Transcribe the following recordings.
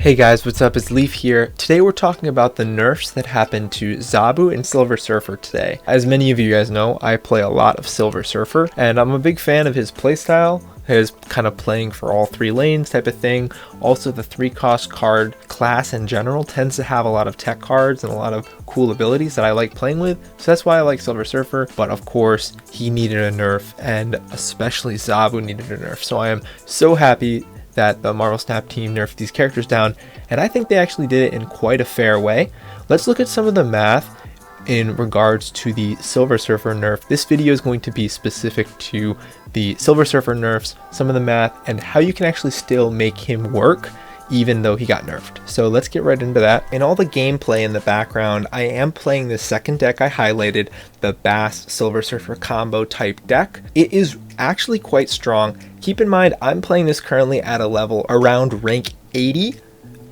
Hey guys, what's up? It's Leaf here. Today we're talking about the nerfs that happened to Zabu and SeraSurfer today. As many of you guys know, I play a lot of SeraSurfer, and I'm a big fan of his playstyle, his kind of playing for all three lanes type of thing. Also, the 3-cost card class in general tends to have a lot of tech cards and a lot of cool abilities that I like playing with, so that's why I like SeraSurfer. But of course, he needed a nerf, and especially Zabu needed a nerf, so I am so happy that the Marvel Snap team nerfed these characters down, and I think they actually did it in quite a fair way. Let's look at some of the math in regards to the SeraSurfer nerf. This video is going to be specific to the SeraSurfer nerfs, some of the math, and how you can actually still make him work even though he got nerfed. So let's get right into that. In all the gameplay in the background, I am playing the second deck I highlighted, the Bast SeraSurfer combo type deck. It is actually quite strong. Keep in mind, I'm playing this currently at a level around rank 80.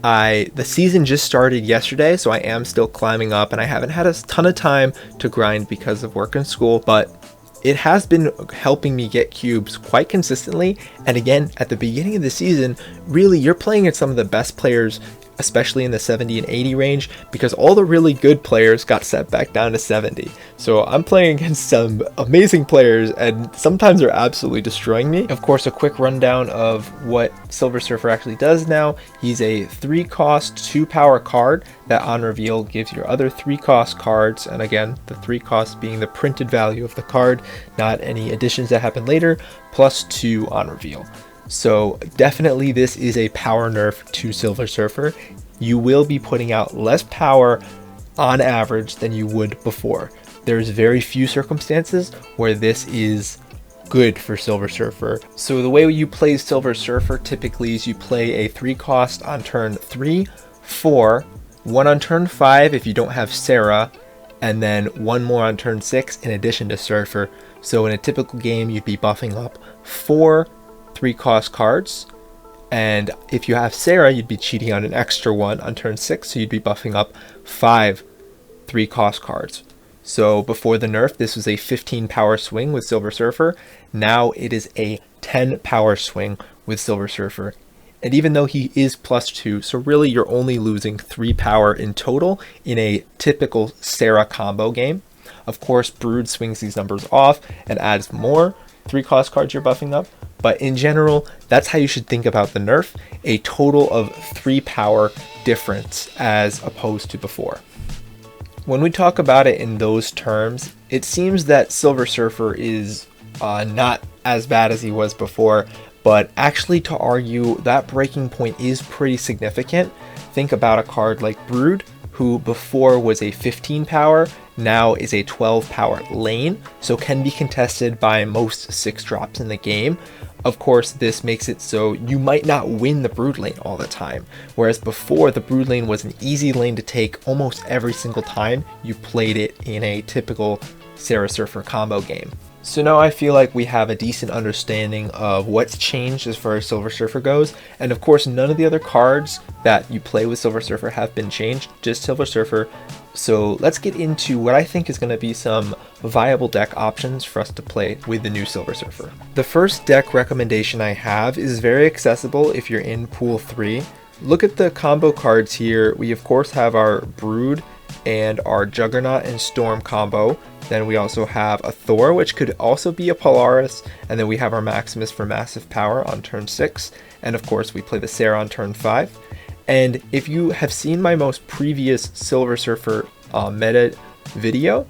The season just started yesterday, so I am still climbing up, and I haven't had a ton of time to grind because of work and school, but it has been helping me get cubes quite consistently. And again, at the beginning of the season, really you're playing at some of the best players, especially in the 70 and 80 range, because all the really good players got set back down to 70. So I'm playing against some amazing players, and sometimes they're absolutely destroying me. Of course, a quick rundown of what SeraSurfer actually does now. He's a 3-cost, 2-power card that on reveal gives your other 3-cost cards, and again, the 3 costs being the printed value of the card, not any additions that happen later, plus 2 on reveal. So definitely this is a power nerf to SeraSurfer. You will be putting out less power on average than you would before. There's very few circumstances where this is good for SeraSurfer. So the way you play SeraSurfer typically is you play a 3-cost on turn 3, 4, 1 on turn 5 if you don't have Sera, and then 1 more on turn 6 in addition to Surfer. So in a typical game, you'd be buffing up 4 3-cost cards, and if you have Sera, you'd be cheating on an extra 1 on turn 6, so you'd be buffing up 5 3-cost cards. So before the nerf, this was a 15 power swing with SeraSurfer. Now it is a 10 power swing with SeraSurfer. And even though he is +2, so really you're only losing 3 power in total in a typical Sera combo game. Of course, Brood swings these numbers off and adds more 3-cost cards you're buffing up. But in general, that's how you should think about the nerf, a total of 3 power difference as opposed to before. When we talk about it in those terms, it seems that SeraSurfer is not as bad as he was before, but actually to argue that breaking point is pretty significant. Think about a card like Brood, who before was a 15 power, now is a 12 power lane, so can be contested by most 6 drops in the game. Of course, this makes it so you might not win the Brood lane all the time, whereas before the Brood lane was an easy lane to take almost every single time you played it in a typical SeraSurfer combo game. So now I feel like we have a decent understanding of what's changed as far as SeraSurfer goes, and of course none of the other cards that you play with SeraSurfer have been changed, just SeraSurfer. So let's get into what I think is going to be some viable deck options for us to play with the new SeraSurfer. The first deck recommendation I have is very accessible if you're in Pool 3. Look at the combo cards here. We of course have our Brood and our Juggernaut and Storm combo. Then we also have a Thor, which could also be a Polaris, and then we have our Maximus for massive power on turn 6, and of course we play the Sera on turn 5. And if you have seen my most previous SeraSurfer meta video,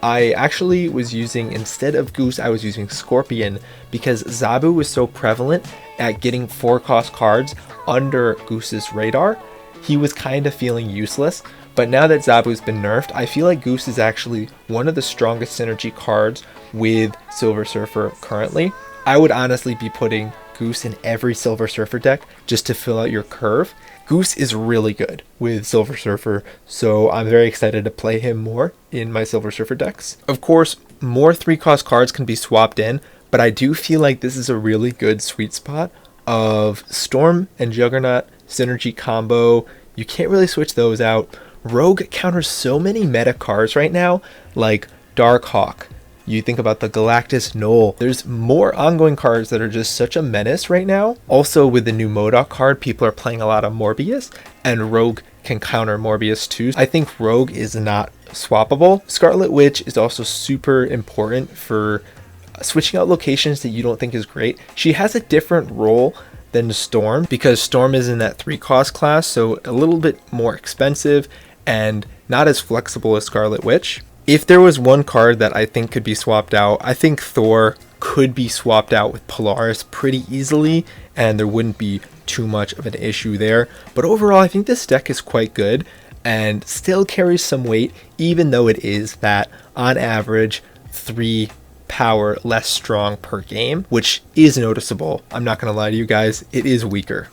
I actually was using, instead of Goose, I was using Scorpion, because Zabu was so prevalent at getting 4-cost cards under Goose's radar, he was kind of feeling useless. But now that Zabu's been nerfed, I feel like Goose is actually one of the strongest synergy cards with SeraSurfer currently. I would honestly be putting Goose in every SeraSurfer deck just to fill out your curve. Goose is really good with SeraSurfer, so I'm very excited to play him more in my SeraSurfer decks. Of course, more 3-cost cards can be swapped in, but I do feel like this is a really good sweet spot of Storm and Juggernaut synergy combo. You can't really switch those out. Rogue counters so many meta cards right now, like Darkhawk. You think about the Galactus Knoll. There's more ongoing cards that are just such a menace right now. Also, with the new MODOK card, people are playing a lot of Morbius, and Rogue can counter Morbius too. I think Rogue is not swappable. Scarlet Witch is also super important for switching out locations that you don't think is great. She has a different role than Storm because Storm is in that 3-cost class, so a little bit more expensive and not as flexible as Scarlet Witch. If there was one card that I think could be swapped out, I think Thor could be swapped out with Polaris pretty easily, and there wouldn't be too much of an issue there. But overall, I think this deck is quite good and still carries some weight, even though it is that on average 3 power less strong per game, which is noticeable. I'm not gonna lie to you guys, it is weaker.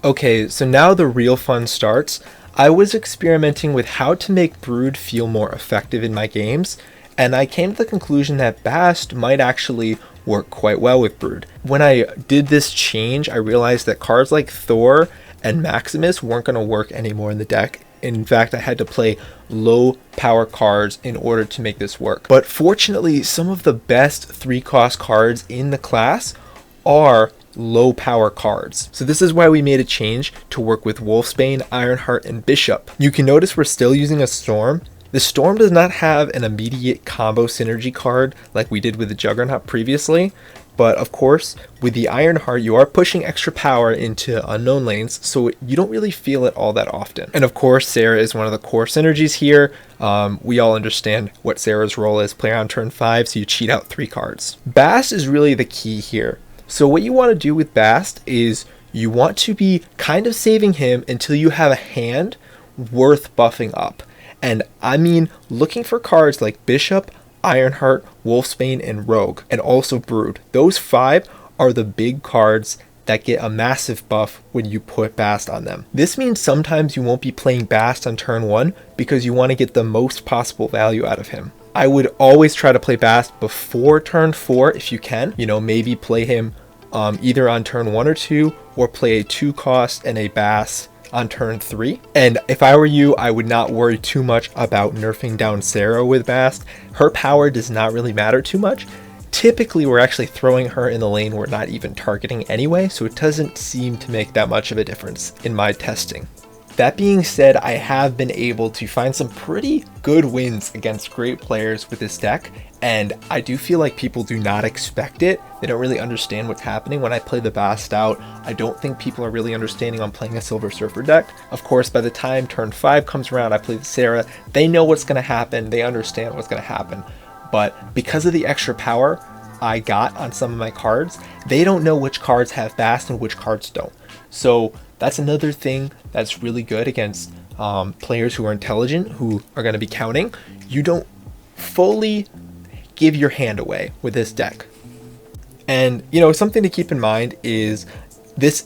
Okay, so now the real fun starts. I was experimenting with how to make Brood feel more effective in my games, and I came to the conclusion that Bast might actually work quite well with Brood. When I did this change, I realized that cards like Thor and Maximus weren't going to work anymore in the deck. In fact, I had to play low power cards in order to make this work. But fortunately, some of the best 3-cost cards in the class are low power cards. So this is why we made a change to work with Wolfsbane, Ironheart, and Bishop. You can notice we're still using a Storm. The Storm does not have an immediate combo synergy card like we did with the Juggernaut previously, but of course with the Ironheart you are pushing extra power into unknown lanes, so you don't really feel it all that often. And of course Sera is one of the core synergies here. We all understand what Sera's role is, play on turn 5, so you cheat out 3 cards. Bast is really the key here. So what you want to do with Bast is you want to be kind of saving him until you have a hand worth buffing up. And I mean looking for cards like Bishop, Ironheart, Wolfsbane, and Rogue, and also Brood. Those 5 are the big cards that get a massive buff when you put Bast on them. This means sometimes you won't be playing Bast on turn 1 because you want to get the most possible value out of him. I would always try to play Bast before turn 4 if you can. You know, maybe play him either on turn 1 or 2, or play a 2-cost and a Bast on turn 3. And if I were you, I would not worry too much about nerfing down Sera with Bast. Her power does not really matter too much. Typically, we're actually throwing her in the lane we're not even targeting anyway, so it doesn't seem to make that much of a difference in my testing. That being said, I have been able to find some pretty good wins against great players with this deck, and I do feel like people do not expect it. They don't really understand what's happening when I play the Bast out. I don't think people are really understanding I'm playing a SURFER deck. Of course, by the time turn 5 comes around, I play the Sera. They know what's going to happen. They understand what's going to happen. But because of the extra power I got on some of my cards, they don't know which cards have Bast and which cards don't. So that's another thing that's really good against players who are intelligent, who are going to be counting. You don't fully give your hand away with this deck. And, you know, something to keep in mind is this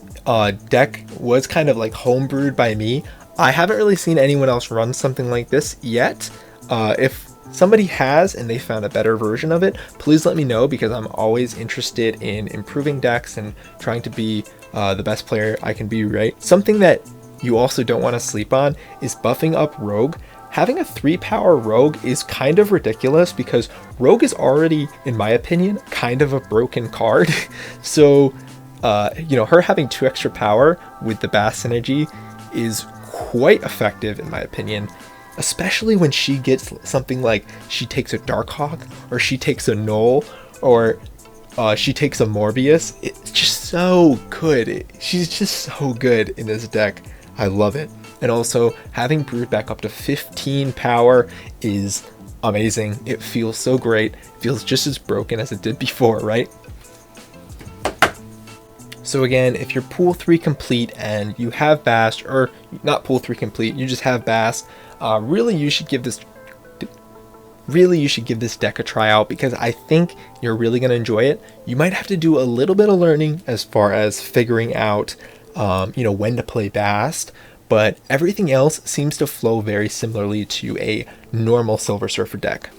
deck was kind of like homebrewed by me. I haven't really seen anyone else run something like this yet. If somebody has and they found a better version of it, please let me know, because I'm always interested in improving decks and trying to be the best player I can be, right? Something that you also don't want to sleep on is buffing up Rogue. Having a 3-power Rogue is kind of ridiculous because Rogue is already, in my opinion, kind of a broken card. So, you know, her having 2 extra power with the Bast synergy is quite effective in my opinion, especially when she gets something like she takes a Darkhawk, or she takes a Knoll, or she takes a Morbius. It's just so good. She's just so good in this deck. I love it. And also having Brood back up to 15 power is amazing. It feels so great. It feels just as broken as it did before, right? So again, if you're pool 3 complete and you have Bast, or not pool 3 complete, you just have Bast, really you should give this deck a try out, because I think you're really going to enjoy it. You might have to do a little bit of learning as far as figuring out you know, when to play Bast, but everything else seems to flow very similarly to a normal SeraSurfer deck.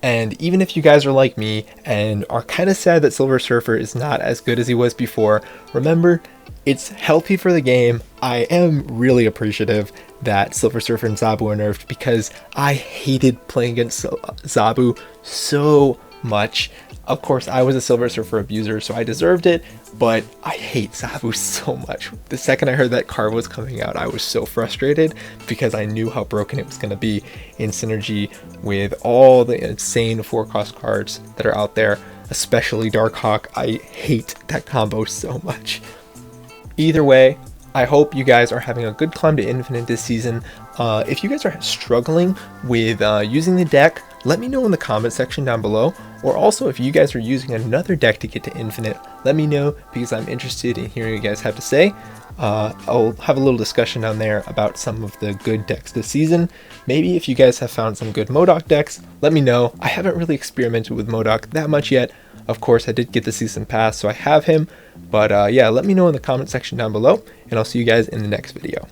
And even if you guys are like me and are kind of sad that SeraSurfer is not as good as he was before, remember, It's healthy for the game. I am really appreciative that SeraSurfer and Zabu are nerfed because I hated playing against Zabu so much. Of course, I was a SeraSurfer abuser, so I deserved it, but I hate Zabu so much. The second I heard that card was coming out, I was so frustrated because I knew how broken it was going to be in synergy with all the insane 4-cost cards that are out there, especially Darkhawk. I hate that combo so much. Either way, I hope you guys are having a good climb to Infinite this season. If you guys are struggling with using the deck, let me know in the comment section down below. Or also, if you guys are using another deck to get to Infinite, let me know because I'm interested in hearing what you guys have to say. I'll have a little discussion down there about some of the good decks this season. Maybe if you guys have found some good MODOK decks, let me know. I haven't really experimented with MODOK that much yet. Of course, I did get the season pass, so I have him. But yeah, let me know in the comment section down below, and I'll see you guys in the next video.